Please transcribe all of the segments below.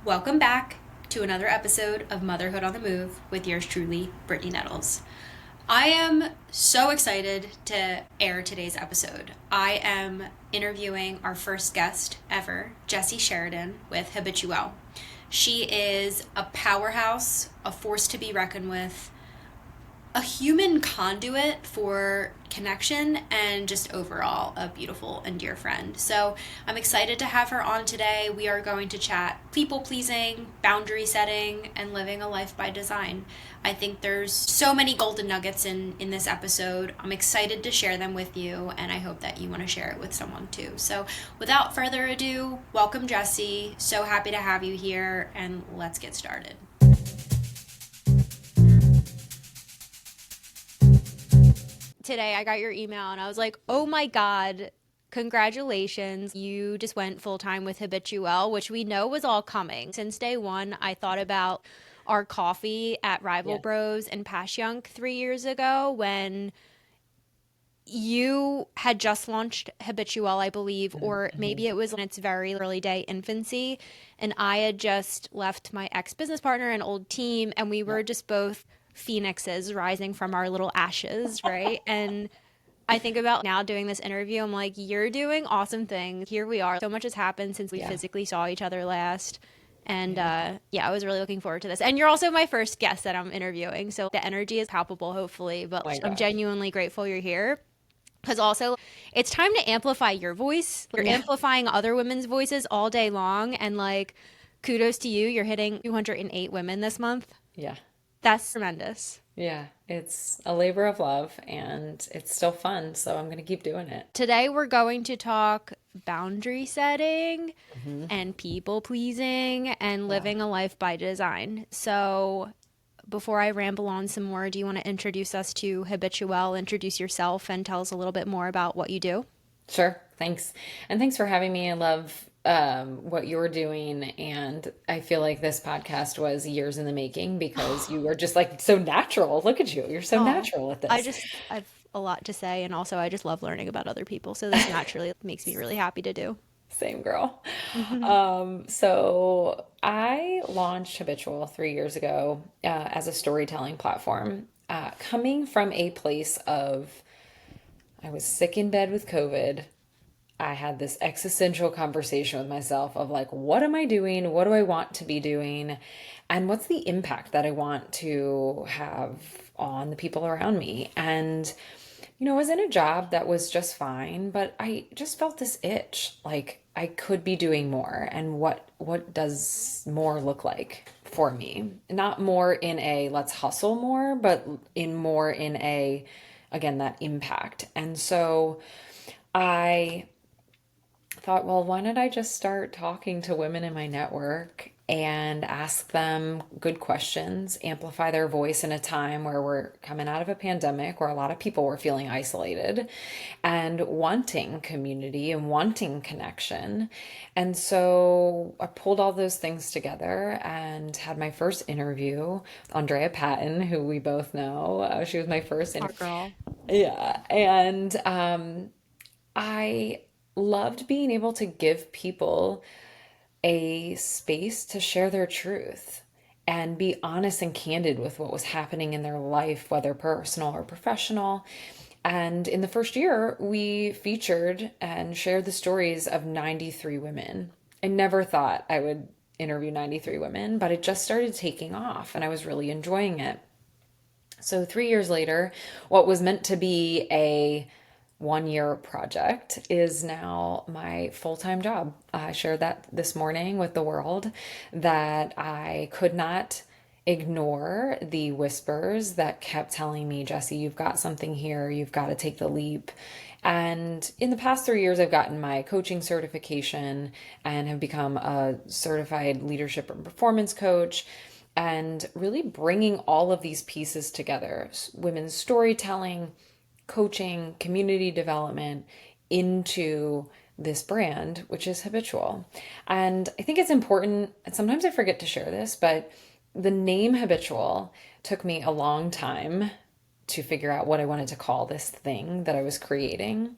Welcome back to another episode of Motherhood on the Move with yours truly, Brittany Nettles. I am so excited to air today's episode. I am interviewing our first guest ever, Jessi Sheridan with Habituelle. She is a powerhouse, a force to be reckoned with, a human conduit for connection, and just overall a beautiful and dear friend. So I'm excited to have her on today. We are going to chat people pleasing, boundary setting, and living a life by design. I think there's so many golden nuggets in this episode. I'm excited to share them with you, and I hope that you want to share it with someone too. So without further ado, welcome Jessi. So happy to have you here, and let's get started. Today I got your email and I was like, oh my God, congratulations. You just went full time with Habituelle, which we know was all coming. Since day one, I thought about our coffee at Rival Yeah. Bros in Passyunk 3 years ago when you had just launched Habituelle, I believe, or Mm-hmm. maybe it was in its very early day infancy. And I had just left my ex business partner and old team, and we Yeah. were just both phoenixes rising from our little ashes, right? And I think about now doing this interview, I'm like, you're doing awesome things. Here we are. So much has happened since we Yeah. physically saw each other last. And Yeah. yeah, I was really looking forward to this. And you're also my first guest that I'm interviewing. So the energy is palpable, hopefully. But Oh my I'm gosh. genuinely grateful you're here. Because also, it's time to amplify your voice. You're Yeah. amplifying other women's voices all day long. And like, kudos to you. You're hitting 208 women this month. Yeah. That's tremendous. Yeah. It's a labor of love and it's still fun. So I'm going to keep doing it. Today, we're going to talk boundary setting Hmm. and people pleasing and Yeah. living a life by design. So, before I ramble on some more, do you want to introduce us to Habituelle, introduce yourself, and tell us a little bit more about what you do? Sure. Thanks. And thanks for having me. I love what you're doing. And I feel like this podcast was years in the making because you were just like so natural. Look at you. You're so Oh, natural at this. I've a lot to say, and also I just love learning about other people. So, this naturally makes me really happy to do. Same girl. So I launched Habitual 3 years ago as a storytelling platform, coming from a place of I was sick in bed with COVID. I had this existential conversation with myself of like, what am I doing? What do I want to be doing? And what's the impact that I want to have on the people around me? And, I was in a job that was just fine, but I just felt this itch. Like I could be doing more. And what does more look like for me? Not more in a let's hustle more, but in more in a, again, that impact. And so I thought, well, why don't I just start talking to women in my network and ask them good questions, amplify their voice in a time where we're coming out of a pandemic where a lot of people were feeling isolated and wanting community and wanting connection. And so I pulled all those things together and had my first interview with Andrea Patton, who we both know. She was my first Our interview. girl. Yeah. And I loved being able to give people a space to share their truth and be honest and candid with what was happening in their life, whether personal or professional. And in the first year, we featured and shared the stories of 93 women. I never thought I would interview 93 women, but it just started taking off and I was really enjoying it. So 3 years later, what was meant to be a 1 year project is now my full time job. I shared that this morning with the world that I could not ignore the whispers that kept telling me, Jessi, you've got something here. You've got to take the leap. And in the past 3 years, I've gotten my coaching certification and have become a certified leadership and performance coach and really bringing all of these pieces together women's storytelling, coaching, community development into this brand, which is Habitual. And I think it's important, and sometimes I forget to share this, but the name Habitual took me a long time to figure out what I wanted to call this thing that I was creating.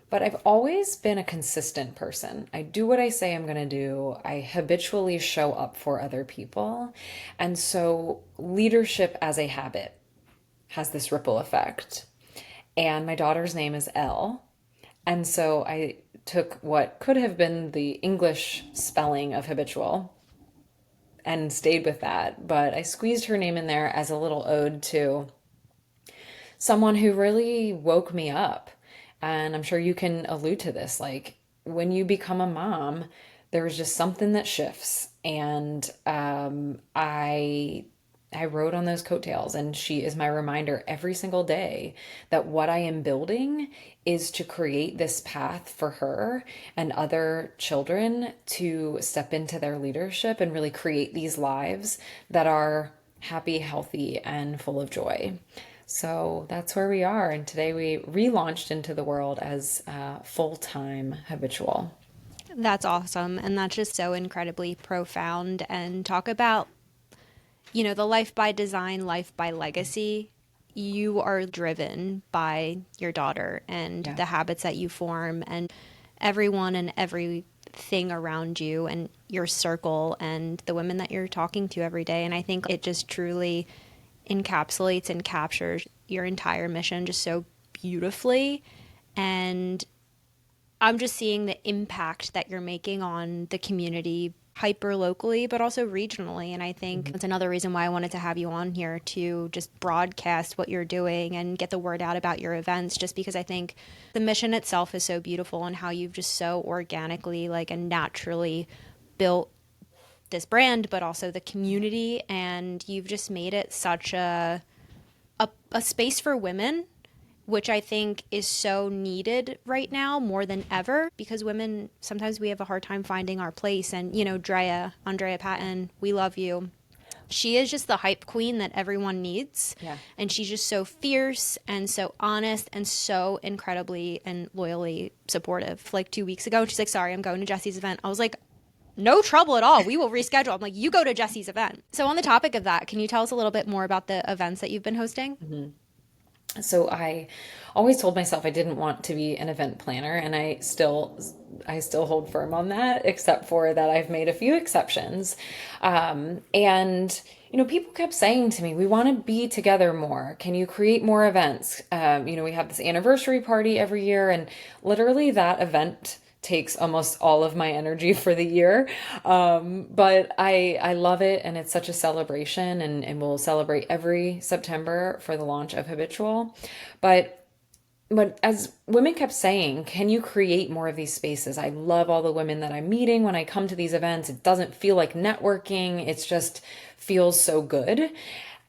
But I've always been a consistent person. I do what I say I'm going to do. I habitually show up for other people. And so leadership as a habit has this ripple effect. And my daughter's name is Elle. And so I took what could have been the English spelling of habitual and stayed with that. But I squeezed her name in there as a little ode to someone who really woke me up. And I'm sure you can allude to this. Like when you become a mom, there's just something that shifts. And I rode on those coattails, and she is my reminder every single day that what I am building is to create this path for her and other children to step into their leadership and really create these lives that are happy, healthy, and full of joy. So that's where we are. And today we relaunched into the world as full-time habitual. That's awesome. And that's just so incredibly profound. And talk about, the life by design, life by legacy. You are driven by your daughter and Yeah. the habits that you form, and everyone and everything around you, and your circle, and the women that you're talking to every day. And I think it just truly encapsulates and captures your entire mission just so beautifully. And I'm just seeing the impact that you're making on the community hyper locally, but also regionally. And I think that's another reason why I wanted to have you on here to just broadcast what you're doing and get the word out about your events, just because I think the mission itself is so beautiful, and how you've just so organically, like, and naturally built this brand, but also the community. And you've just made it such a space for women, which I think is so needed right now more than ever, because women, sometimes we have a hard time finding our place. And, Andrea Patton, we love you. She is just the hype queen that everyone needs. Yeah. And she's just so fierce and so honest and so incredibly and loyally supportive. Like 2 weeks ago, she's like, sorry, I'm going to Jessi's event. I was like, no trouble at all. We will reschedule. I'm like, you go to Jessi's event. So on the topic of that, can you tell us a little bit more about the events that you've been hosting? So I always told myself I didn't want to be an event planner, and I still hold firm on that, except for that I've made a few exceptions. And people kept saying to me, "We want to be together more. Can you create more events?" We have this anniversary party every year, and literally that event takes almost all of my energy for the year. But I love it, and it's such a celebration, and we'll celebrate every September for the launch of Habitual. But as women kept saying, can you create more of these spaces? I love all the women that I'm meeting when I come to these events. It doesn't feel like networking. It's just feels so good.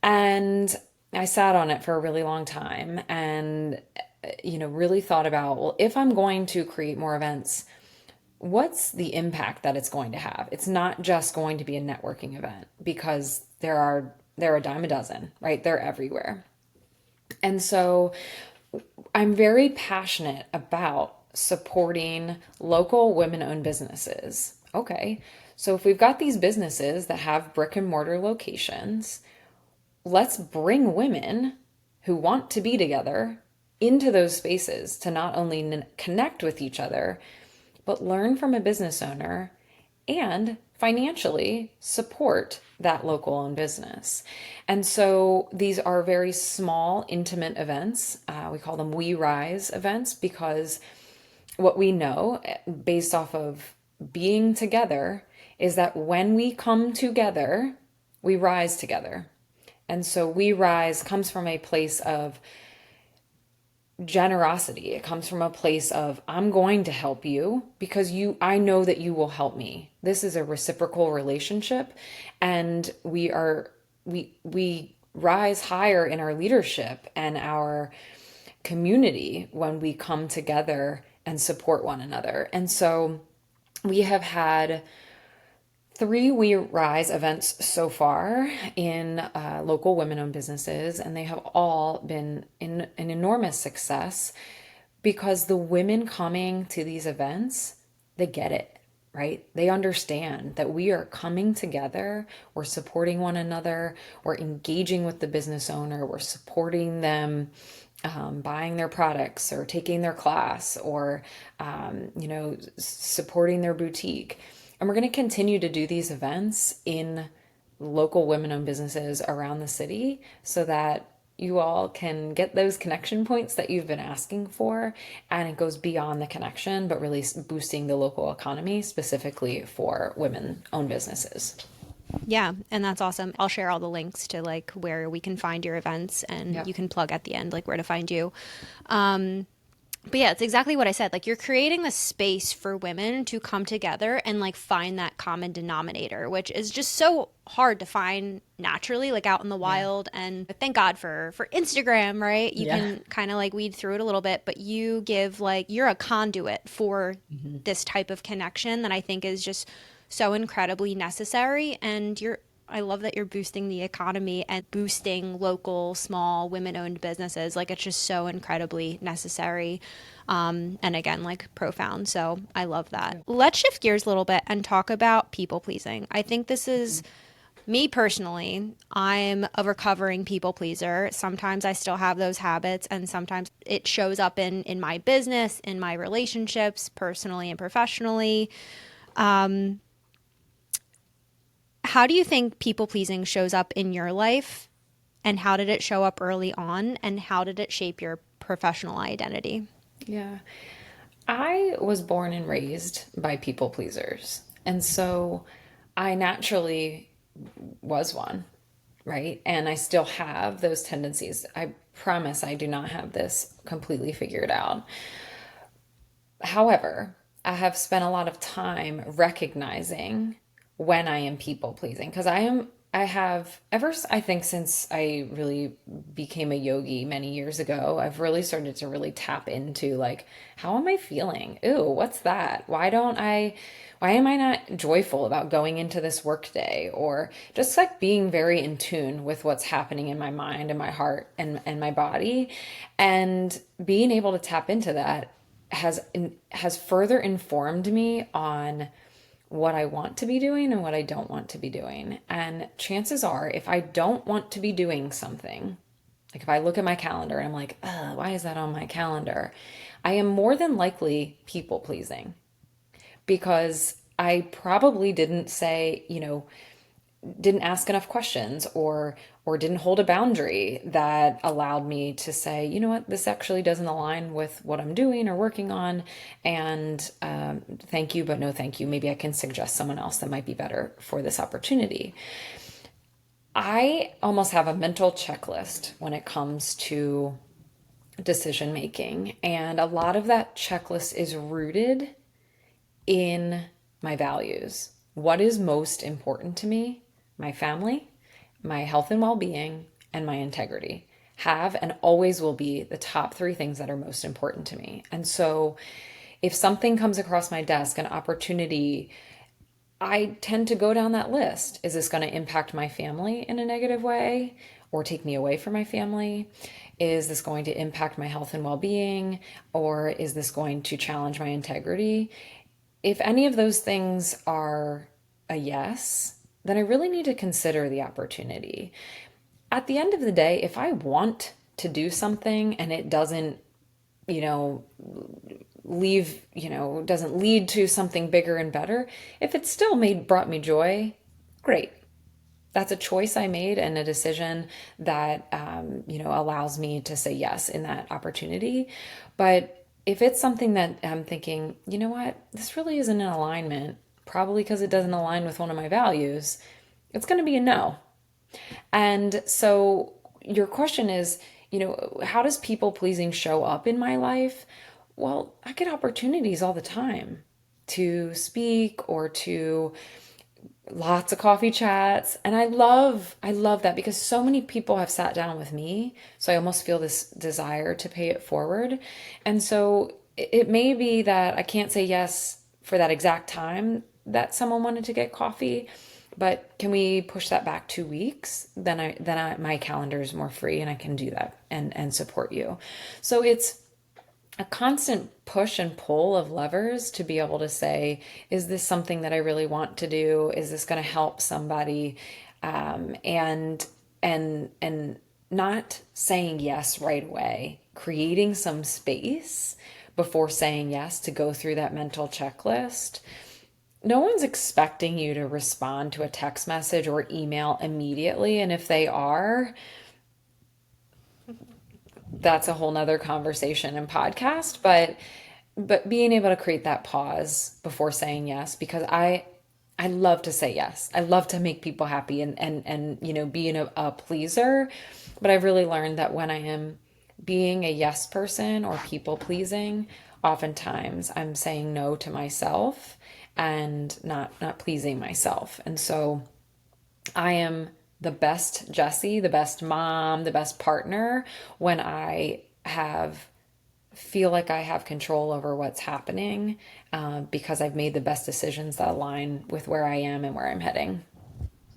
And I sat on it for a really long time, and really thought about, well, if I'm going to create more events, what's the impact that it's going to have? It's not just going to be a networking event, because they're a dime a dozen, right? They're everywhere. And so I'm very passionate about supporting local women-owned businesses. Okay. So if we've got these businesses that have brick and mortar locations, let's bring women who want to be together into those spaces to not only connect with each other, but learn from a business owner and financially support that local owned business. And so these are very small, intimate events. We call them We Rise events, because what we know based off of being together is that when we come together, we rise together. And so We Rise comes from a place of generosity. It comes from a place of, I'm going to help you because I know that you will help me. This is a reciprocal relationship, and we rise higher in our leadership and our community when we come together and support one another. And so we have had 3 We Rise events so far in local women-owned businesses, and they have all been an enormous success, because the women coming to these events, they get it, right? They understand that we are coming together, we're supporting one another, we're engaging with the business owner, we're supporting them buying their products or taking their class or, supporting their boutique. And we're going to continue to do these events in local women-owned businesses around the city so that you all can get those connection points that you've been asking for. And it goes beyond the connection, but really boosting the local economy specifically for women-owned businesses. Yeah, and that's awesome. I'll share all the links to like where we can find your events, and Yeah. you can plug at the end like where to find you. But yeah, it's exactly what I said. Like you're creating the space for women to come together and like find that common denominator, which is just so hard to find naturally, like out in the Yeah. wild. And thank God for Instagram, right? You Yeah. can kind of like weed through it a little bit, but you give like you're a conduit for this type of connection that I think is just so incredibly necessary. And you're I love that you're boosting the economy and boosting local, small, women owned businesses. Like, it's just so incredibly necessary. And again, like profound. So I love that. Let's shift gears a little bit and talk about people pleasing. I think this is me personally. I'm a recovering people pleaser. Sometimes I still have those habits, and sometimes it shows up in my business, in my relationships, personally and professionally. How do you think people pleasing shows up in your life? And how did it show up early on? And how did it shape your professional identity? Yeah. I was born and raised by people pleasers. And so I naturally was one, right? And I still have those tendencies. I promise I do not have this completely figured out. However, I have spent a lot of time recognizing when I am people pleasing because I have I think since I really became a yogi many years ago, I've really started to really tap into like, how am I feeling? Ooh, what's that? Why am I not joyful about going into this workday? Or just like being very in tune with what's happening in my mind and my heart and my body. And being able to tap into that has further informed me on what I want to be doing and what I don't want to be doing. And chances are, if I don't want to be doing something, like if I look at my calendar and I'm like, oh, why is that on my calendar? I am more than likely people pleasing because I probably didn't say, didn't ask enough questions or didn't hold a boundary that allowed me to say, you know what, this actually doesn't align with what I'm doing or working on, and thank you but no thank you, maybe I can suggest someone else that might be better for this opportunity. I almost have a mental checklist when it comes to decision making, and a lot of that checklist is rooted in my values. What is most important to me? My family, my health and well being, and my integrity have and always will be the top three things that are most important to me. And so if something comes across my desk, an opportunity, I tend to go down that list. Is this going to impact my family in a negative way or take me away from my family? Is this going to impact my health and well being? Or is this going to challenge my integrity? If any of those things are a yes, then I really need to consider the opportunity. At the end of the day, if I want to do something and it doesn't, you know, doesn't lead to something bigger and better, if it still brought me joy, great. That's a choice I made and a decision that, allows me to say yes in that opportunity. But if it's something that I'm thinking, you know what, this really isn't in alignment, probably because it doesn't align with one of my values, it's going to be a no. And so your question is, how does people pleasing show up in my life? Well, I get opportunities all the time to speak or to lots of coffee chats, and I love that because so many people have sat down with me, so I almost feel this desire to pay it forward. And so it may be that I can't say yes for that exact time that someone wanted to get coffee, but can we push that back 2 weeks? My calendar is more free and I can do that and support you. So it's a constant push and pull of levers to be able to say, is this something that I really want to do? Is this going to help somebody? And not saying yes right away, creating some space before saying yes to go through that mental checklist. No one's expecting you to respond to a text message or email immediately. And if they are, that's a whole nother conversation and podcast. But being able to create that pause before saying yes, because I love to say yes. I love to make people happy and being a pleaser. But I've really learned that when I am being a yes person or people pleasing, oftentimes I'm saying no to myself and not pleasing myself. And so I am the best Jessi, the best mom, the best partner when I have feel like I have control over what's happening, because I've made the best decisions that align with where I am and where I'm heading.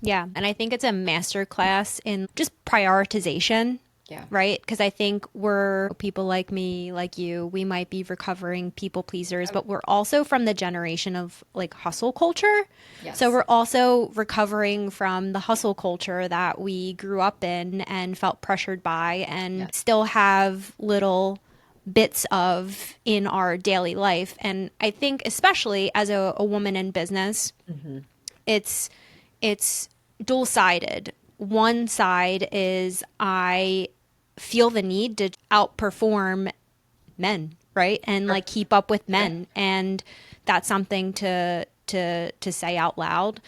Yeah. And I think it's a master class in just prioritization. Yeah. Right. Because I think we're people like me, like you, we might be recovering people pleasers, but we're also from the generation of like hustle culture. Yes. So we're also recovering from the hustle culture that we grew up in and felt pressured by and Yes. still have little bits of in our daily life. And I think especially as a woman in business, it's it's dual sided. One side is I feel the need to outperform men, right? And like keep up with men. And that's something to say out loud.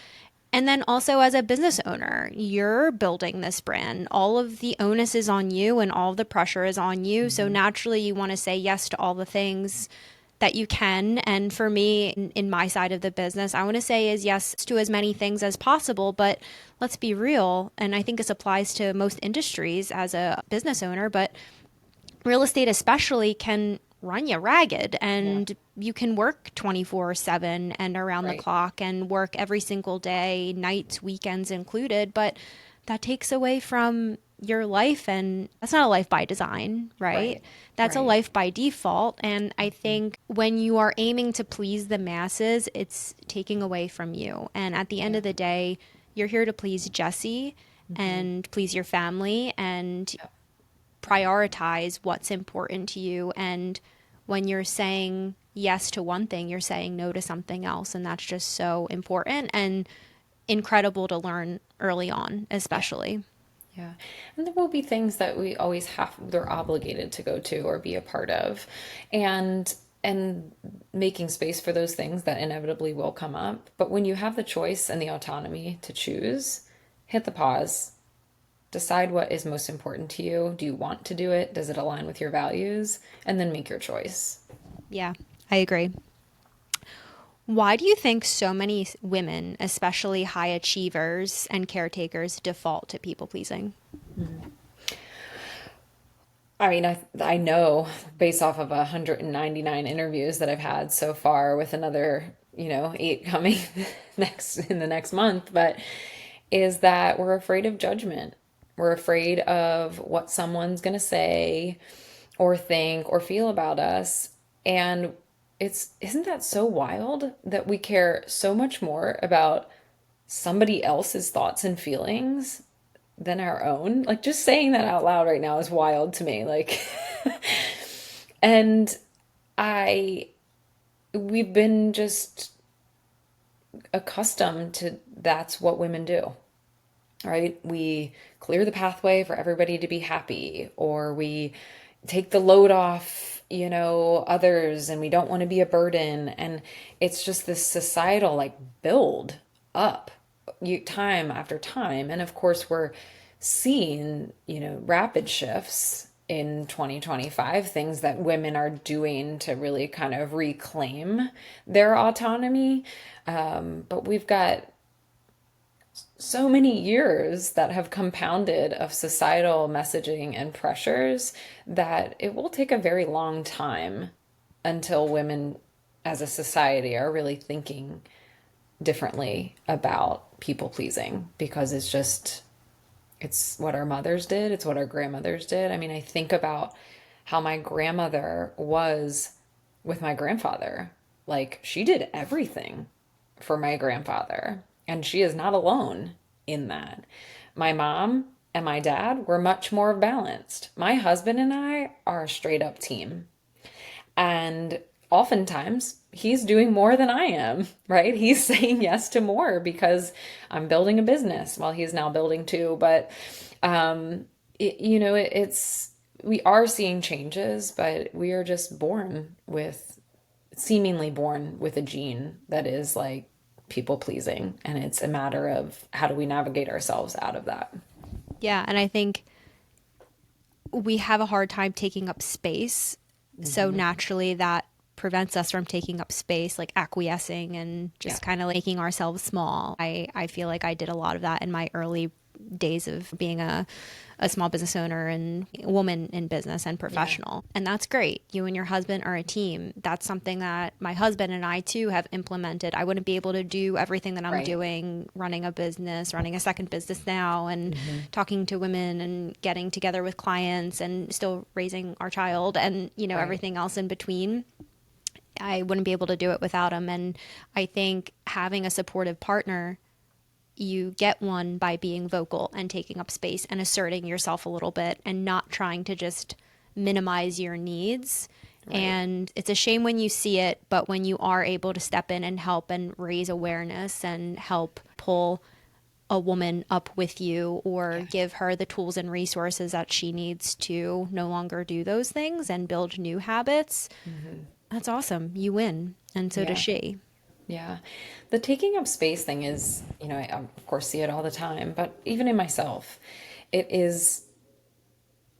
And then also as a business owner, you're building this brand. All of the onus is on you and all of the pressure is on you. So naturally you want to say yes to all the things that you can. And for me, in my side of the business, I want to say is yes to as many things as possible. But let's be real. And I think this applies to most industries as a business owner, but real estate especially can run you ragged and you can work 24/7 and around the Right. clock and work every single day, nights, weekends included, but that takes away from your life, and that's not a life by design, right? That's a Right. life by default. And I think when you are aiming to please the masses, it's taking away from you. And at the end of the day, you're here to please Jessi and please your family and prioritize what's important to you. And when you're saying yes to one thing, you're saying no to something else. And that's just so important and incredible to learn early on, especially. Yeah. And there will be things that we always they're obligated to go to or be a part of. And making space for those things that inevitably will come up. But when you have the choice and the autonomy to choose, hit the pause. Decide what is most important to you. Do you want to do it? Does it align with your values? And then make your choice. Yeah, I agree. Why do you think so many women, especially high achievers and caretakers, default to people pleasing? I mean, I know based off of 199 interviews that I've had so far with another, 8 coming in the next month, but is that we're afraid of judgment. We're afraid of what someone's going to say or think or feel about us. And isn't that so wild that we care so much more about somebody else's thoughts and feelings than our own? Like, just saying that out loud right now is wild to me. Like, and we've been just accustomed to that's what women do, right? We clear the pathway for everybody to be happy, or we take the load off, others, and we don't want to be a burden. And it's just this societal like build up time after time. And of course, we're seeing, rapid shifts in 2025, things that women are doing to really kind of reclaim their autonomy. But we've got so many years that have compounded of societal messaging and pressures that it will take a very long time until women as a society are really thinking differently about people pleasing, because it's what our mothers did, it's what our grandmothers did. I mean, I think about how my grandmother was with my grandfather. Like, she did everything for my grandfather, and she is not alone in that. My mom and my dad were much more balanced. My husband and I are a straight up team. And oftentimes he's doing more than I am, right? He's saying yes to more because I'm building a business while he's now building two. But, it's, we are seeing changes, but we are just seemingly born with a gene that is like people pleasing. And it's a matter of how do we navigate ourselves out of that? Yeah, and I think we have a hard time taking up space. So naturally that prevents us from taking up space, like acquiescing and just Yeah. kind of making ourselves small. I feel like I did a lot of that in my early days of being a small business owner and a woman in business and professional. And that's great. You and your husband are a team. That's something that my husband and I too have implemented. I wouldn't be able to do everything that I'm Right. doing, running a business, running a second business now, and talking to women and getting together with clients and still raising our child and, Right. everything else in between. I wouldn't be able to do it without him. And I think having a supportive partner, you get one by being vocal and taking up space and asserting yourself a little bit and not trying to just minimize your needs. Right. And it's a shame when you see it, but when you are able to step in and help and raise awareness and help pull a woman up with you or give her the tools and resources that she needs to no longer do those things and build new habits, that's awesome. You win. And so does she. Yeah. The taking up space thing is, I of course see it all the time, but even in myself, it is,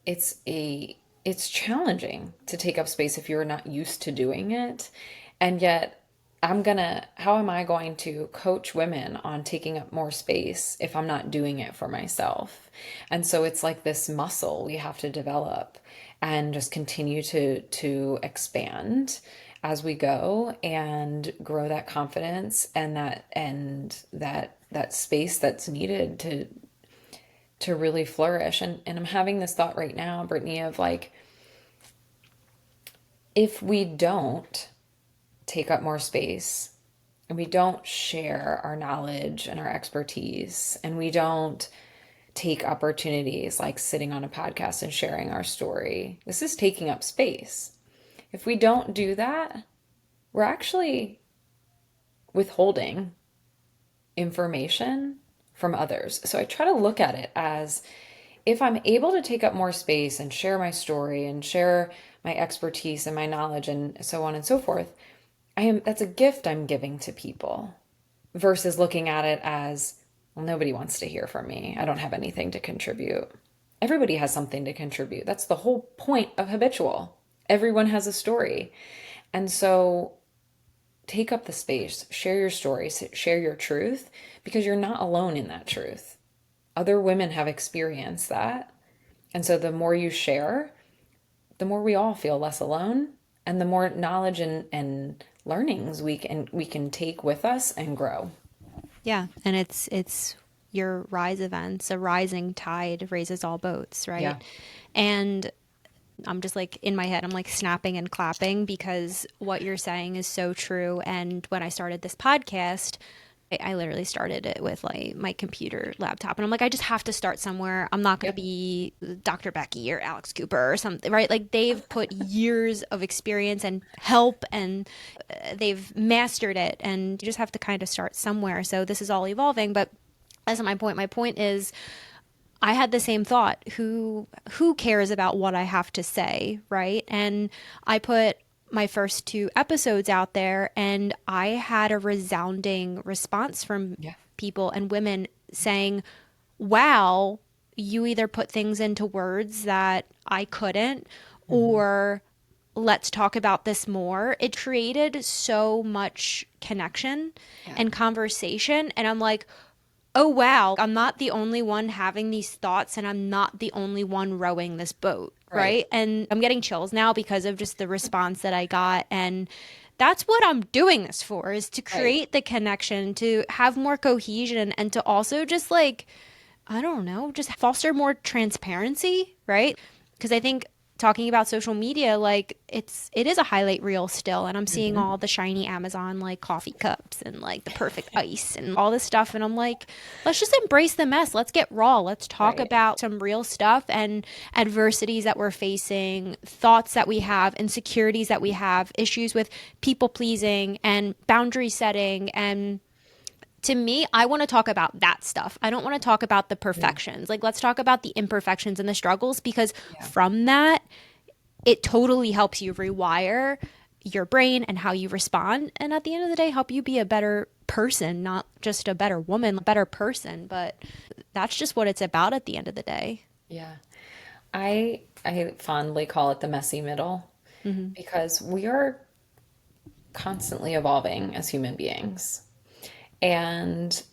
it's challenging to take up space if you're not used to doing it. And yet how am I going to coach women on taking up more space if I'm not doing it for myself? And so it's like this muscle we have to develop and just continue to expand as we go and grow that confidence and that space that's needed to really flourish. And I'm having this thought right now, Brittany, of like, if we don't take up more space and we don't share our knowledge and our expertise and we don't take opportunities like sitting on a podcast and sharing our story, this is taking up space. If we don't do that, we're actually withholding information from others. So I try to look at it as, if I'm able to take up more space and share my story and share my expertise and my knowledge and so on and so forth, that's a gift I'm giving to people, versus looking at it as, well, nobody wants to hear from me. I don't have anything to contribute. Everybody has something to contribute. That's the whole point of Habitual. Everyone has a story. And so take up the space, share your story, share your truth, because you're not alone in that truth. Other women have experienced that. And so the more you share, the more we all feel less alone, and the more knowledge and learnings we can take with us and grow. Yeah, and it's your rise events. A rising tide raises all boats, right? Yeah. And I'm just like in my head, I'm like snapping and clapping because what you're saying is so true. And when I started this podcast, I literally started it with like my computer laptop, and I'm like, I just have to start somewhere. I'm not going to be Dr. Becky or Alex Cooper or something, right? Like they've put years of experience and help, and they've mastered it, and you just have to kind of start somewhere. So this is all evolving, but that's not my point. My point is, I had the same thought. Who cares about what I have to say, right? And I put my first 2 episodes out there, and I had a resounding response from people and women saying, "Wow, you either put things into words that I couldn't, or let's talk about this more." It created so much connection and conversation, and I'm like, oh wow, I'm not the only one having these thoughts, and I'm not the only one rowing this boat, right? And I'm getting chills now because of just the response that I got. And that's what I'm doing this for, is to create the connection, to have more cohesion, and to also just like, I don't know, just foster more transparency, right? Because I think talking about social media, like it is a highlight reel still, and I'm seeing all the shiny Amazon like coffee cups and like the perfect ice and all this stuff, and I'm like, let's just embrace the mess. Let's get raw. Let's talk Right. about some real stuff and adversities that we're facing, thoughts that we have, insecurities that we have, issues with people pleasing and boundary setting. And to me, I want to talk about that stuff. I don't want to talk about the Yeah. perfections. Like, let's talk about the imperfections and the struggles, because Yeah. from that, it totally helps you rewire your brain and how you respond. And at the end of the day, help you be a better person, not just a better woman, a better person. But that's just what it's about at the end of the day. Yeah. I fondly call it the messy middle because we are constantly evolving as human beings. And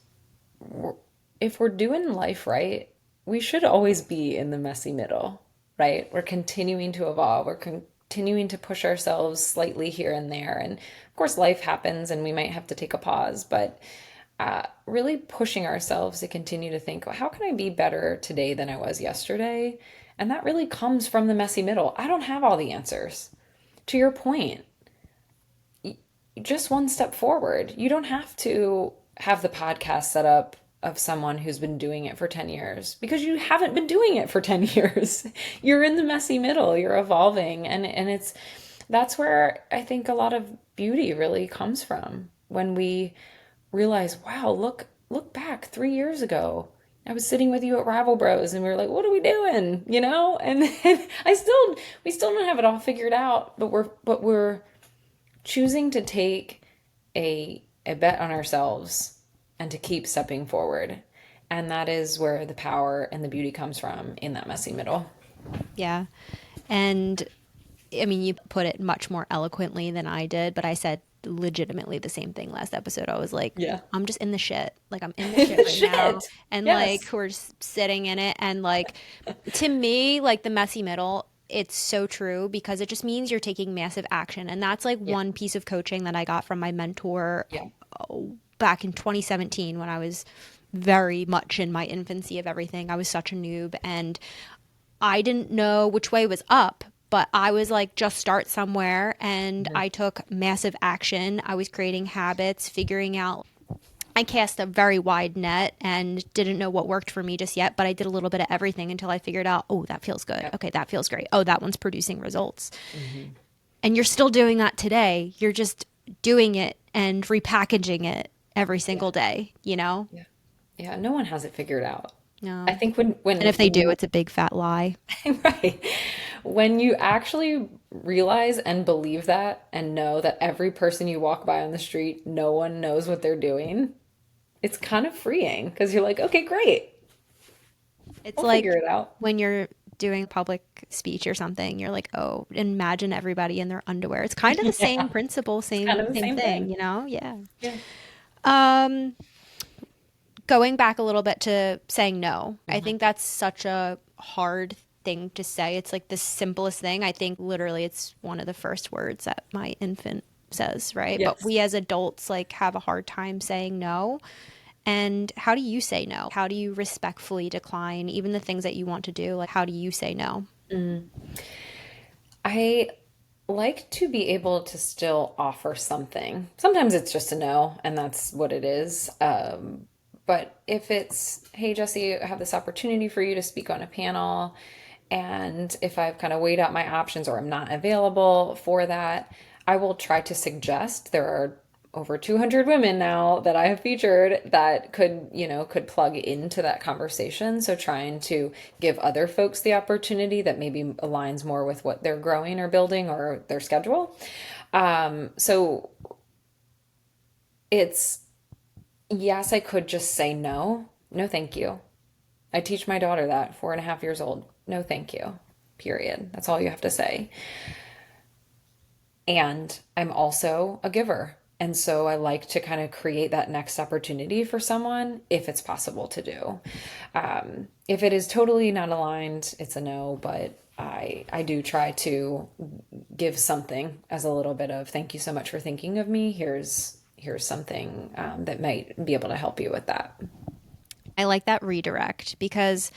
we're- if we're doing life right, we should always be in the messy middle, right? We're continuing to evolve. We're continuing to push ourselves slightly here and there. And of course, life happens and we might have to take a pause, but really pushing ourselves to continue to think, well, how can I be better today than I was yesterday? And that really comes from the messy middle. I don't have all the answers. To your point, just one step forward. You don't have to have the podcast set up of someone who's been doing it for 10 years because you haven't been doing it for 10 years. You're in the messy middle, you're evolving, and it's that's where I think a lot of beauty really comes from when we realize, wow, look back 3 years ago. I was sitting with you at Rival Bros and we were like, what are we doing? You know? And then we still don't have it all figured out, but we're choosing to take a bet on ourselves and to keep stepping forward. And that is where the power and the beauty comes from in that messy middle. Yeah. And I mean, you put it much more eloquently than I did, but I said legitimately the same thing last episode. I was like, Yeah. I'm just in the shit. Like, I'm in the shit right now. Shit. And like, Yes. we're just sitting in it. And like, to me, like the messy middle, it's so true because it just means you're taking massive action. And that's like Yeah. one piece of coaching that I got from my mentor Yeah. back in 2017 when I was very much in my infancy of everything. I was such a noob and I didn't know which way was up, but I was like, just start somewhere. And I took massive action. I was creating habits, figuring out. I cast a very wide net and didn't know what worked for me just yet, but I did a little bit of everything until I figured out, oh, that feels good. Yep. Okay, that feels great. Oh, that one's producing results. Mm-hmm. And you're still doing that today. You're just doing it and repackaging it every single day, you know? Yeah. Yeah. No one has it figured out. I No. think And if they do, it's a big fat lie. right. When you actually realize and believe that and know that every person you walk by on the street, no one knows what they're doing, it's kind of freeing because you're like, okay, great. It's We'll figure like it out. when you're doing public speech or something, you're like, oh, imagine everybody in their underwear. It's kind of the Yeah. same principle, It's kind same of the same same thing, thing. you know? Yeah. Yeah. Um, Going back a little bit to saying no, I think that's such a hard thing to say. It's like the simplest thing. I think literally it's one of the first words that my infant says, right? But Yes. we as adults like have a hard time saying no. And how do you say no? How do you respectfully decline even the things that you want to do? Like, how do you say no? I like to be able to still offer something. Sometimes it's just a no, and that's what it is. But if it's, hey, Jesse, I have this opportunity for you to speak on a panel, and if I've kind of weighed out my options or I'm not available for that, I will try to suggest there are over 200 women now that I have featured that could plug into that conversation. So trying to give other folks the opportunity that maybe aligns more with what they're growing or building or their schedule. So it's, yes, I could just say no. No, thank you. I teach my daughter that, 4.5 years old. No, thank you. Period. That's all you have to say. And I'm also a giver. And so I like to kind of create that next opportunity for someone if it's possible to do. If it is totally not aligned, it's a no, but I do try to give something as a little bit of thank you so much for thinking of me. Here's something that might be able to help you with that. I like that redirect because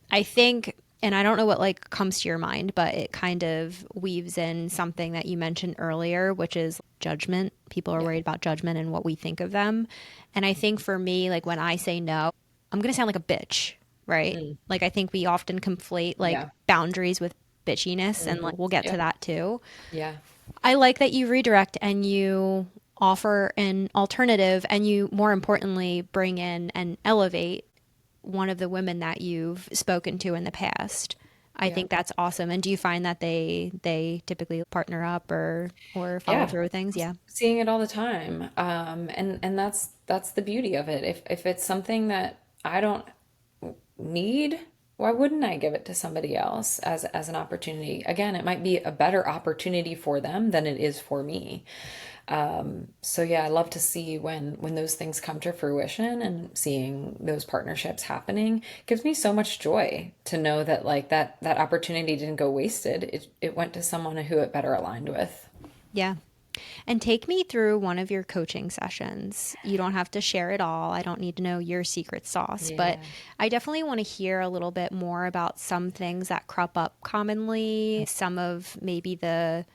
I think and I don't know what like comes to your mind, but it kind of weaves in something that you mentioned earlier, which is judgment. People are Yeah. worried about judgment and what we think of them. And I think for me, like when I say no, I'm going to sound like a bitch, right? Mm. Like I think we often conflate like Yeah. boundaries with bitchiness, and like we'll get to Yep. that too. Yeah. I like that you redirect and you offer an alternative, and you, more importantly, bring in and elevate one of the women that you've spoken to in the past. I Yeah. think that's awesome. And do you find that they typically partner up or follow Yeah. through with things? Yeah. Seeing it all the time. And that's the beauty of it. If it's something that I don't need, why wouldn't I give it to somebody else as an opportunity? Again, it might be a better opportunity for them than it is for me. So yeah, I love to see when those things come to fruition, and seeing those partnerships happening gives me so much joy to know that like that opportunity didn't go wasted. It went to someone who it better aligned with. Yeah. And take me through one of your coaching sessions. You don't have to share it all. I don't need to know your secret sauce, but Yeah. I definitely want to hear a little bit more about some things that crop up commonly, some of maybe the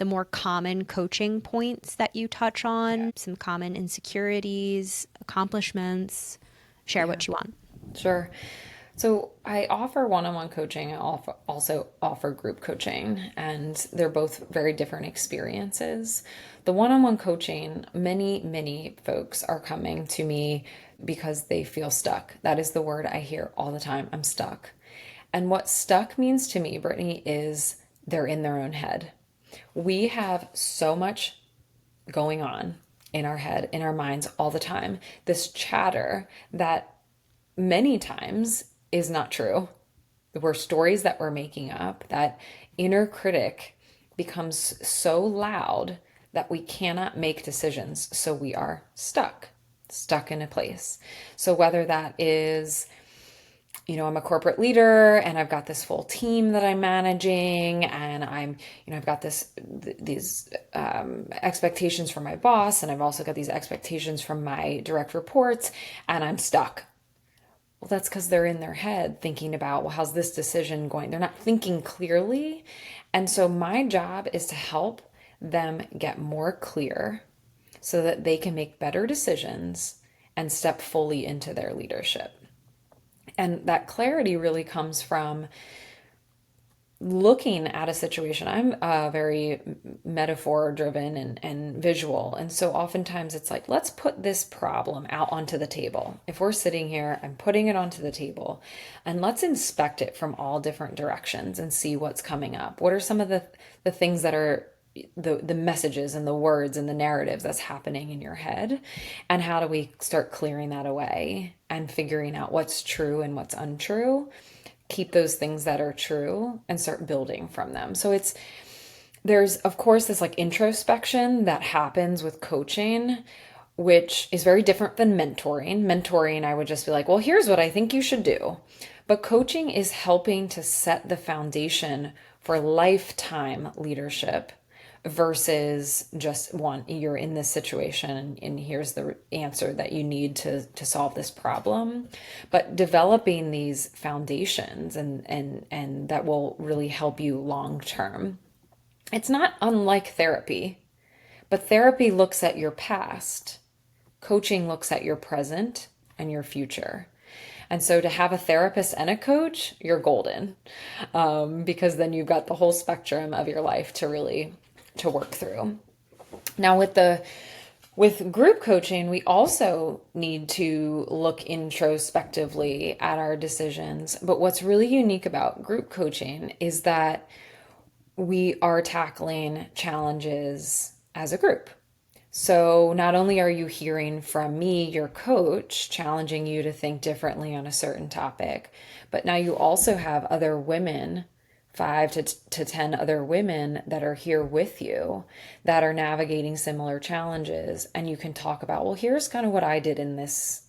more common coaching points that you touch Yeah. on, some common insecurities, accomplishments. Share Yeah. what you want. Sure. So I offer one-on-one coaching. Also offer group coaching, and they're both very different experiences. The one-on-one coaching, many folks are coming to me because they feel stuck. That is the word I hear all the time. I'm stuck. And what stuck means to me, Brittany, is they're in their own head. We have so much going on in our head, in our minds all the time. This chatter that many times is not true. We're stories that we're making up. That inner critic becomes so loud that we cannot make decisions. So we are stuck in a place. So whether that is, I'm a corporate leader and I've got this full team that I'm managing, and I've got these expectations from my boss, and I've also got these expectations from my direct reports, and I'm stuck. Well, that's because they're in their head thinking about, well, how's this decision going? They're not thinking clearly. And so my job is to help them get more clear so that they can make better decisions and step fully into their leadership. And that clarity really comes from looking at a situation. I'm very metaphor driven and visual. And so oftentimes it's like, let's put this problem out onto the table. If we're sitting here, I'm putting it onto the table, and let's inspect it from all different directions and see what's coming up. What are some of the things that are the messages and the words and the narratives that's happening in your head, and how do we start clearing that away and figuring out what's true and what's untrue, keep those things that are true and start building from them. So there's of course this like introspection that happens with coaching, which is very different than mentoring. I would just be like, well, here's what I think you should do. But coaching is helping to set the foundation for lifetime leadership versus just you're in this situation and here's the answer that you need to solve this problem. But developing these foundations and that will really help you long term. It's not unlike therapy, but therapy looks at your past. Coaching looks at your present and your future. And so to have a therapist and a coach, you're golden, because then you've got the whole spectrum of your life to work through. Now with group coaching, we also need to look introspectively at our decisions. But what's really unique about group coaching is that we are tackling challenges as a group. So not only are you hearing from me, your coach, challenging you to think differently on a certain topic, but now you also have other women, 5 to 10 other women that are here with you that are navigating similar challenges. And you can talk about, well, here's kind of what I did in this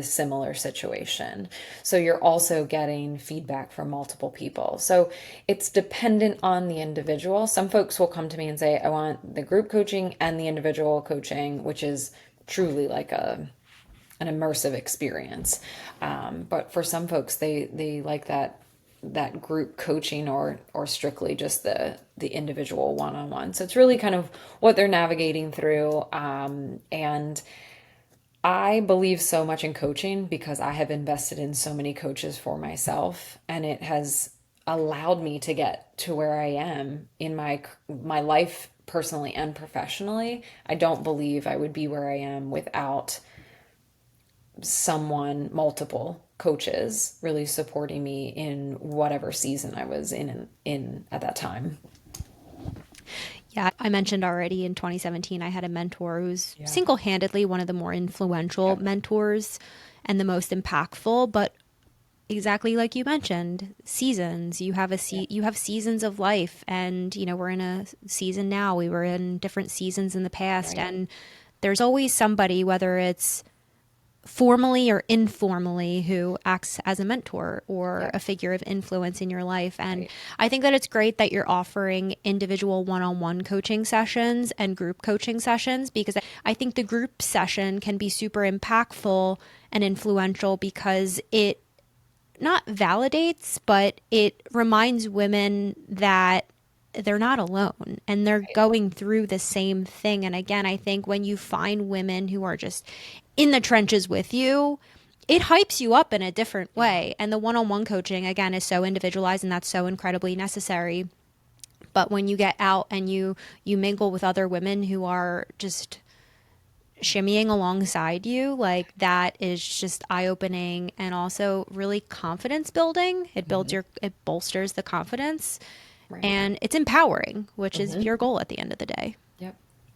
similar situation. So you're also getting feedback from multiple people. So it's dependent on the individual. Some folks will come to me and say, I want the group coaching and the individual coaching, which is truly like an immersive experience. But for some folks, they like that that group coaching or strictly just the individual one-on-one. So it's really kind of what they're navigating through. And I believe so much in coaching because I have invested in so many coaches for myself, and it has allowed me to get to where I am in my life personally and professionally. I don't believe I would be where I am without multiple coaches really supporting me in whatever season I was in at that time. Yeah, I mentioned already in 2017, I had a mentor who's single-handedly one of the more influential mentors and the most impactful. But exactly like you mentioned, seasons. You have you have seasons of life, and we're in a season now. We were in different seasons in the past, and there's always somebody, whether it's formally or informally, who acts as a mentor or a figure of influence in your life. And I think that it's great that you're offering individual one-on-one coaching sessions and group coaching sessions, because I think the group session can be super impactful and influential because it not validates, but it reminds women that they're not alone and they're going through the same thing. And again, I think when you find women who are just in the trenches with you, it hypes you up in a different way. And the one-on-one coaching, again, is so individualized, and that's so incredibly necessary. But when you get out and you mingle with other women who are just shimmying alongside you, like, that is just eye-opening and also really confidence building. It builds it bolsters the confidence, and it's empowering, which is your goal at the end of the day.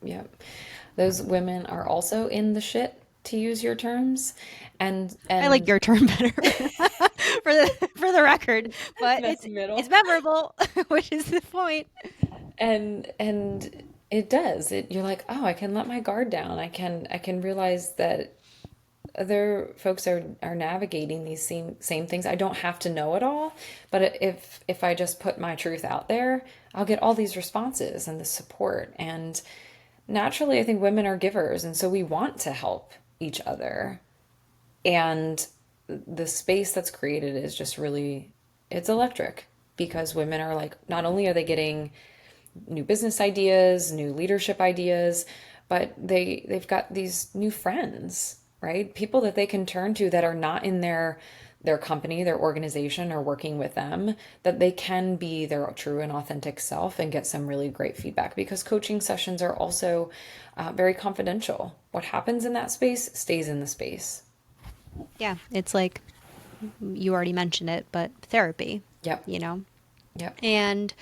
Yep. Those women are also in the shit, to use your terms, and I like your term better for the record, but it's memorable, which is the point. And it does it. You're like, oh, I can let my guard down. I can realize that other folks are navigating these same things. I don't have to know it all, but if I just put my truth out there, I'll get all these responses and the support. And naturally, I think women are givers, and so we want to help each other. And the space that's created is just really, it's electric, because women are like, not only are they getting new business ideas, new leadership ideas, but they've got these new friends, right? People that they can turn to that are not in their company, their organization, or working with them, that they can be their true and authentic self and get some really great feedback, because coaching sessions are also very confidential. What happens in that space stays in the space. Yeah, it's like, you already mentioned it, but therapy. Yep. Yep. And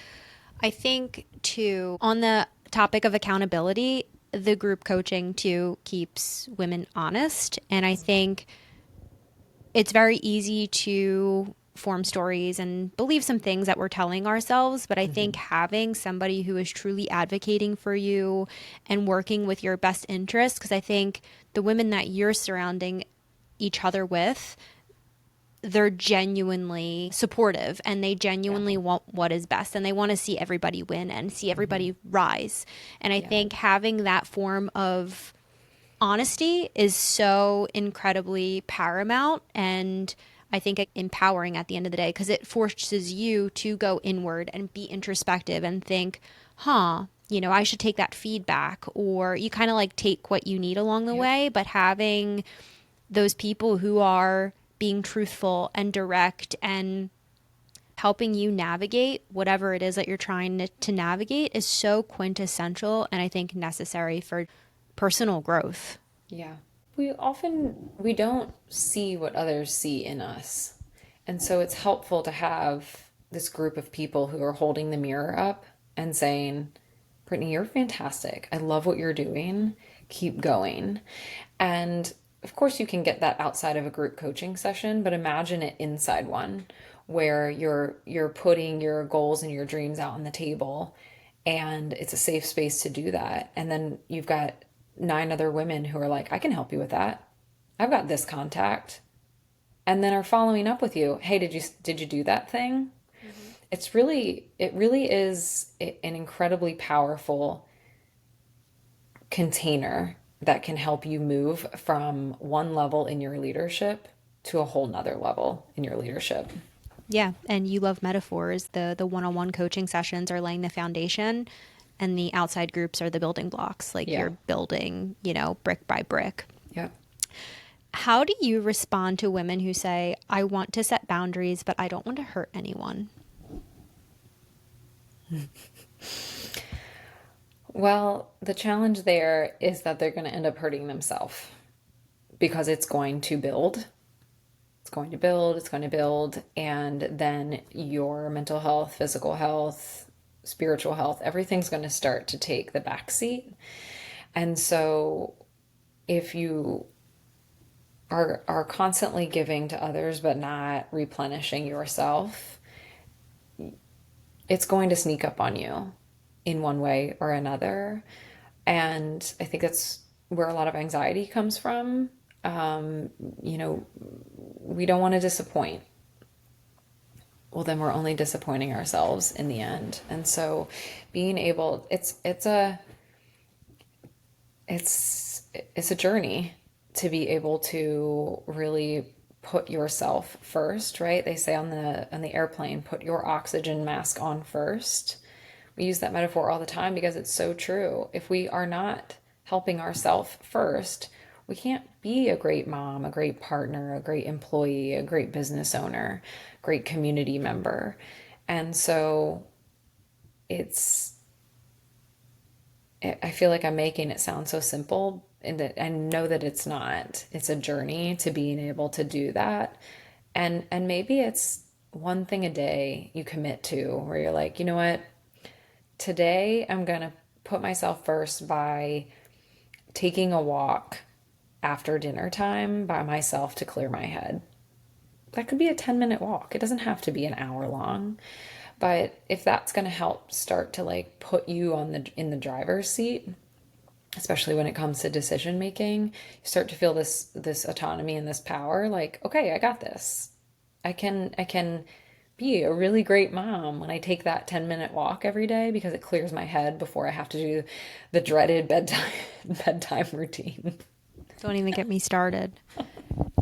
I think, too, on the topic of accountability, the group coaching, too, keeps women honest. And I think it's very easy to form stories and believe some things that we're telling ourselves. But I think having somebody who is truly advocating for you and working with your best interests, because I think the women that you're surrounding each other with, they're genuinely supportive, and they genuinely want what is best, and they want to see everybody win and see everybody rise. And I think having that form of honesty is so incredibly paramount, and I think empowering at the end of the day, because it forces you to go inward and be introspective and think, I should take that feedback, or you kind of like take what you need along the way. But having those people who are being truthful and direct and helping you navigate whatever it is that you're trying to navigate is so quintessential, and I think necessary for personal growth. Yeah. We don't see what others see in us. And so it's helpful to have this group of people who are holding the mirror up and saying, Brittany, you're fantastic. I love what you're doing. Keep going. And of course you can get that outside of a group coaching session, but imagine it inside one, where you're putting your goals and your dreams out on the table, and it's a safe space to do that. And then you've got 9 other women who are like, I can help you with that. I've got this contact. And then are following up with you. Hey, did you do that thing? It really is an incredibly powerful container that can help you move from one level in your leadership to a whole nother level in your leadership. Yeah, and you love metaphors. The one-on-one coaching sessions are laying the foundation, and the outside groups are the building blocks. Like Yeah. you're building, brick by brick. Yeah. How do you respond to women who say, I want to set boundaries, but I don't want to hurt anyone? Well, the challenge there is that they're going to end up hurting themselves because it's going to build. It's going to build, it's going to build, and then your mental health, physical health, spiritual health, everything's going to start to take the back seat. And so if you are constantly giving to others but not replenishing yourself, it's going to sneak up on you in one way or another. And I think that's where a lot of anxiety comes from. You know, we don't want to disappoint. Well, then we're only disappointing ourselves in the end. And so being able, it's a journey to be able to really put yourself first, right? They say on the airplane, put your oxygen mask on first. We use that metaphor all the time because it's so true. If we are not helping ourselves first, we can't be a great mom, a great partner, a great employee, a great business owner, great community member. And so I feel like I'm making it sound so simple, and that I know that it's not. It's a journey to being able to do that. And maybe it's one thing a day you commit to where you're like, you know what? Today I'm going to put myself first by taking a walk after dinner time by myself to clear my head. That could be a 10-minute walk. It doesn't have to be an hour long. But if that's going to help start to like put you in the driver's seat, especially when it comes to decision making, you start to feel this autonomy and this power, like, okay, I got this. I can be a really great mom when I take that 10-minute walk every day because it clears my head before I have to do the dreaded bedtime routine. Don't even get me started.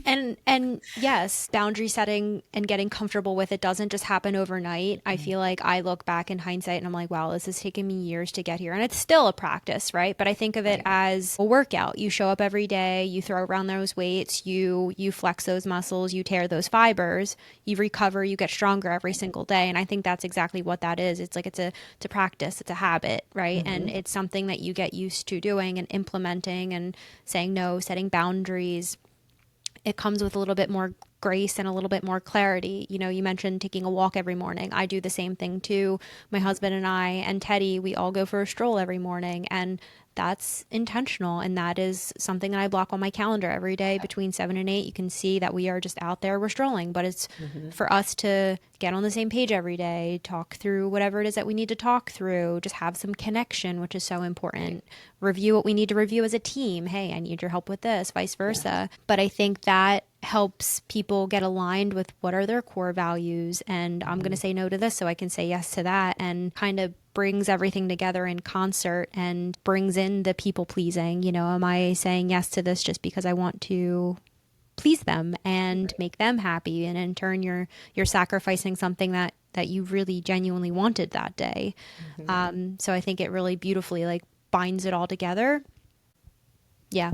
And yes, boundary setting and getting comfortable with it doesn't just happen overnight. I feel like I look back in hindsight and I'm like, wow, this has taken me years to get here. And it's still a practice, right? But I think of it as a workout. You show up every day, you throw around those weights, you flex those muscles, you tear those fibers, you recover, you get stronger every single day. And I think that's exactly what that is. It's like it's a practice, it's a habit, right? And it's something that you get used to doing and implementing and saying no, setting boundaries. It comes with a little bit more grace and a little bit more clarity. You know, you mentioned taking a walk every morning. I do the same thing too. My husband and I and Teddy, we all go for a stroll every morning, and that's intentional. And that is something that I block on my calendar every day between 7 and 8. You can see that we are just out there, we're strolling, but it's for us to get on the same page every day, talk through whatever it is that we need to talk through, just have some connection, which is so important. Review what we need to review as a team. Hey, I need your help with this, vice versa. But I think that helps people get aligned with what are their core values, and I'm going to say no to this so I can say yes to that, and kind of brings everything together in concert and brings in the people pleasing. You know, am I saying yes to this just because I want to please them and make them happy, and in turn you're sacrificing something that you really genuinely wanted that day. So I think it really beautifully like binds it all together. Yeah.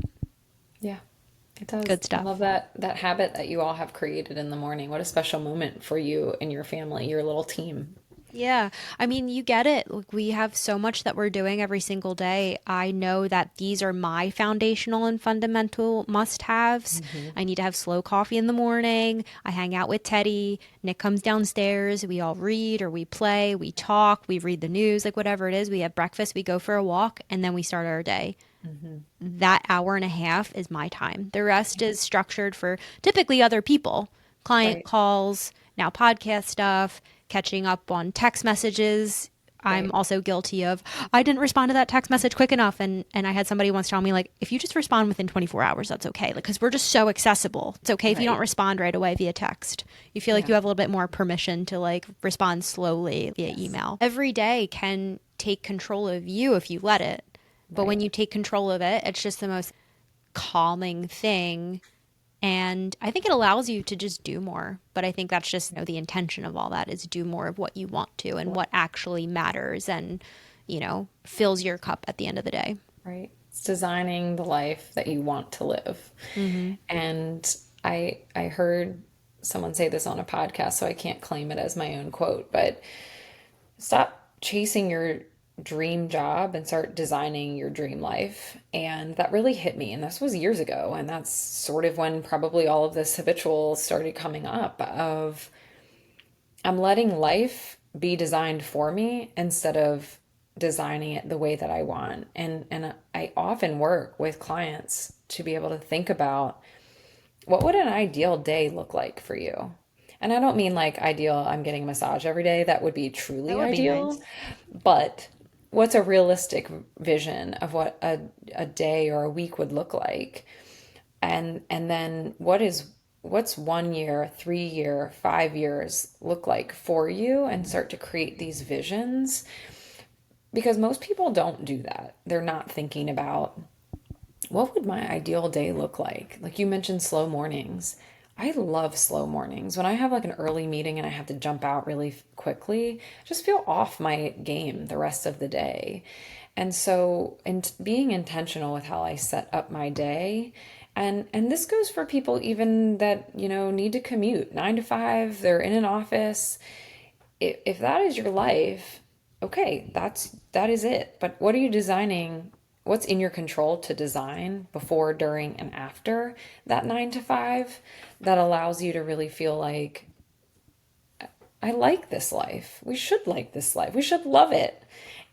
It does. Good stuff. I love that habit that you all have created in the morning. What a special moment for you and your family, your little team. Yeah. I mean, you get it. Like, we have so much that we're doing every single day. I know that these are my foundational and fundamental must-haves. I need to have slow coffee in the morning. I hang out with Teddy. Nick comes downstairs. We all read or we play, we talk, we read the news, like whatever it is. We have breakfast, we go for a walk, and then we start our day. That hour and a half is my time. The rest is structured for typically other people, client calls, now podcast stuff, catching up on text messages. I'm also guilty of, I didn't respond to that text message quick enough. And I had somebody once tell me, like, if you just respond within 24 hours, that's okay. Like, because we're just so accessible. It's okay if you don't respond right away via text. You feel like you have a little bit more permission to like respond slowly via email. Every day can take control of you if you let it. But when you take control of it, it's just the most calming thing And I think it allows you to just do more. But I think that's just, the intention of all that is do more of what you want to and what actually matters and, fills your cup at the end of the day. Right. It's designing the life that you want to live. And I heard someone say this on a podcast, so I can't claim it as my own quote, but stop chasing your dream job and start designing your dream life. And that really hit me. And this was years ago. And that's sort of when probably all of this habitual started coming up of I'm letting life be designed for me instead of designing it the way that I want. And I often work with clients to be able to think about what would an ideal day look like for you? And I don't mean like ideal, I'm getting a massage every day. That would be truly That would be ideal. nice. But what's a realistic vision of what a day or a week would look like? And then what's 1 year, 3 year, 5 years look like for you, and start to create these visions, because most people don't do that. They're not thinking about what would my ideal day look like. Like you mentioned slow mornings. I love slow mornings. When I have like an early meeting and I have to jump out really quickly, I just feel off my game the rest of the day. And so, and being intentional with how I set up my day, and this goes for people even that, need to commute 9 to 5, they're in an office. If that is your life, okay, that is it. But what are you designing? What's in your control to design before, during, and after that 9 to 5 that allows you to really feel like, I like this life. We should like this life. We should love it.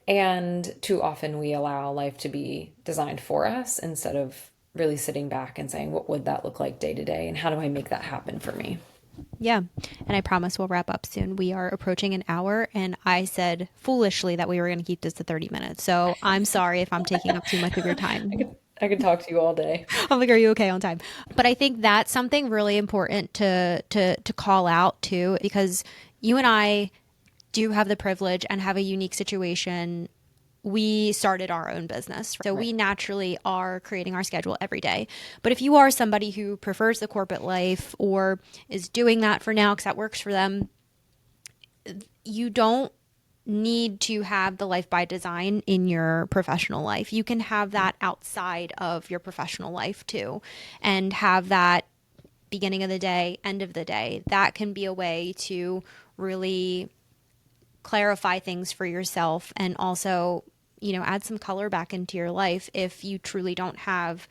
And too often we allow life to be designed for us instead of really sitting back and saying, what would that look like day to day? And how do I make that happen for me? Yeah. And I promise we'll wrap up soon. We are approaching an hour, and I said foolishly that we were going to keep this to 30 minutes. So I'm sorry if I'm taking up too much of your time. I could talk to you all day. I'm like, are you okay on time? But I think that's something really important to call out too, because you and I do have the privilege and have a unique situation. We started our own business. So we naturally are creating our schedule every day. But if you are somebody who prefers the corporate life or is doing that for now because that works for them, you don't need to have the life by design in your professional life. You can have that outside of your professional life too, and have that beginning of the day, end of the day. That can be a way to really clarify things for yourself and also, add some color back into your life if you truly don't have,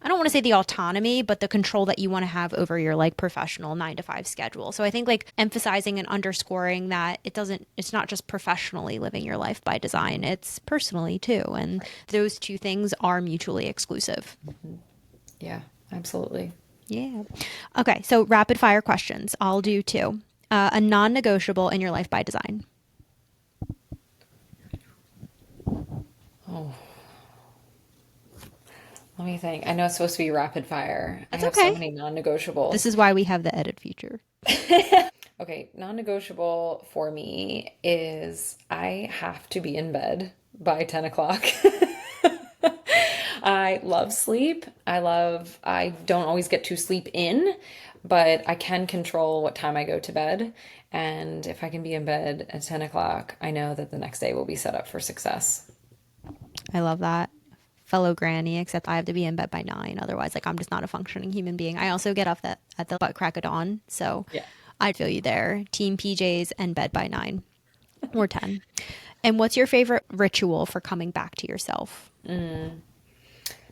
I don't want to say the autonomy, but the control that you want to have over your like professional 9 to 5 schedule. So I think like emphasizing and underscoring that it's not just professionally living your life by design, it's personally too. And those two things are mutually exclusive. Yeah, absolutely. Yeah. Okay. So rapid fire questions. I'll do two. A non-negotiable in your life by design. Oh, let me think. I know it's supposed to be rapid fire. That's I have okay. so many non-negotiables. This is why we have the edit feature. Okay, non-negotiable for me is I have to be in bed by 10 o'clock. I love sleep. I don't always get to sleep in, but I can control what time I go to bed. And if I can be in bed at 10 o'clock, I know that the next day will be set up for success. I love that. Fellow granny, except I have to be in bed by 9. Otherwise, like I'm just not a functioning human being. I also get off at the butt crack of dawn. So Yeah. I'd feel you there. Team PJs and bed by 9 or 10. And what's your favorite ritual for coming back to yourself?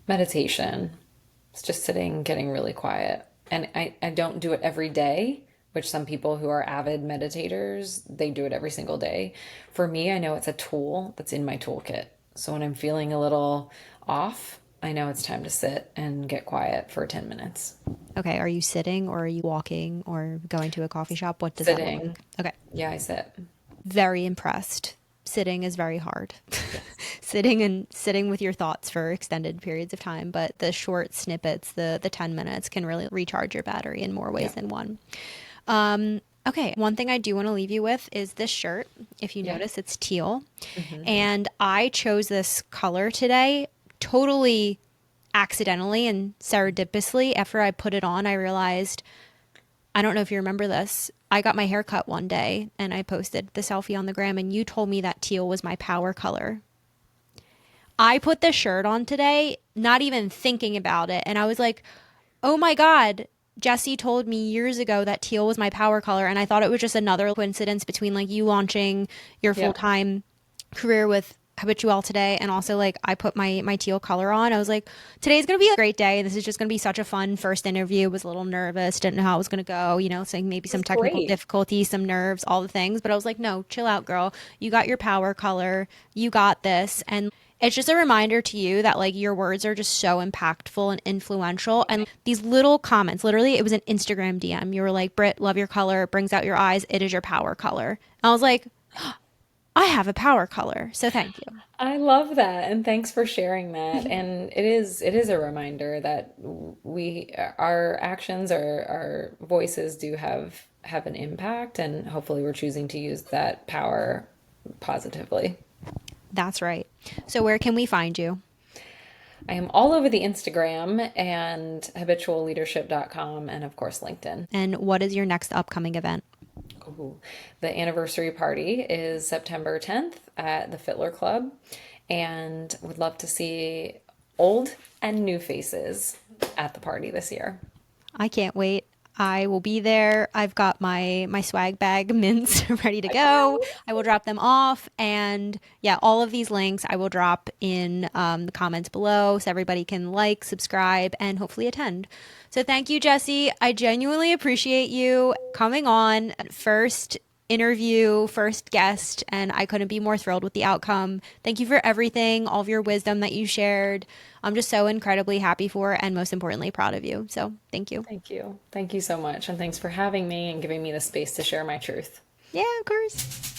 Meditation. It's just sitting, getting really quiet. And I don't do it every day, which some people who are avid meditators, they do it every single day. For me, I know it's a tool that's in my toolkit. So when I'm feeling a little off, I know it's time to sit and get quiet for 10 minutes. Okay. Are you sitting or are you walking or going to a coffee shop? What does that look Sitting. like? Okay. Yeah, I sit. Very impressed. Sitting is very hard. Sitting with your thoughts for extended periods of time, but the short snippets, the 10 minutes can really recharge your battery in more ways than one. Okay, one thing I do want to leave you with is this shirt. If you notice, it's teal. And I chose this color today totally accidentally and serendipitously, after I put it on, I realized, I don't know if you remember this. I got my hair cut one day and I posted the selfie on the gram, and you told me that teal was my power color. I put this shirt on today, not even thinking about it. And I was like, oh my God, Jessi told me years ago that teal was my power color. And I thought it was just another coincidence between like you launching your full Yep. time career with Habituelle today, and also like I put my teal color on. I was like, today's gonna be a great day. This is just gonna be such a fun first interview. Was a little nervous, didn't know how it was gonna go. Saying maybe It was some technical great. difficulties, some nerves, all the things. But I was like, no, chill out, girl. You got your power color. You got this. And it's just a reminder to you that like your words are just so impactful and influential. And these little comments, literally, it was an Instagram DM. You were like, Britt, love your color. It brings out your eyes. It is your power color. And I was like, I have a power color. So thank you. I love that, and thanks for sharing that. And it is a reminder that our actions, our voices do have an impact, and hopefully we're choosing to use that power positively. That's right. So where can we find you? I am all over the Instagram and habitualleadership.com, and of course LinkedIn. And what is your next upcoming event? Ooh. The anniversary party is September 10th at the Fittler Club, and would love to see old and new faces at the party this year. I can't wait. I will be there. I've got my swag bag mints ready to go. I will drop them off. And yeah, all of these links I will drop in the comments below so everybody can like, subscribe, and hopefully attend. So thank you, Jessi. I genuinely appreciate you coming on. First interview, first guest, and I couldn't be more thrilled with the outcome. Thank you for everything, all of your wisdom that you shared. I'm just so incredibly happy for, and most importantly, proud of you. So thank you. Thank you. Thank you so much. And thanks for having me and giving me the space to share my truth. Yeah, of course.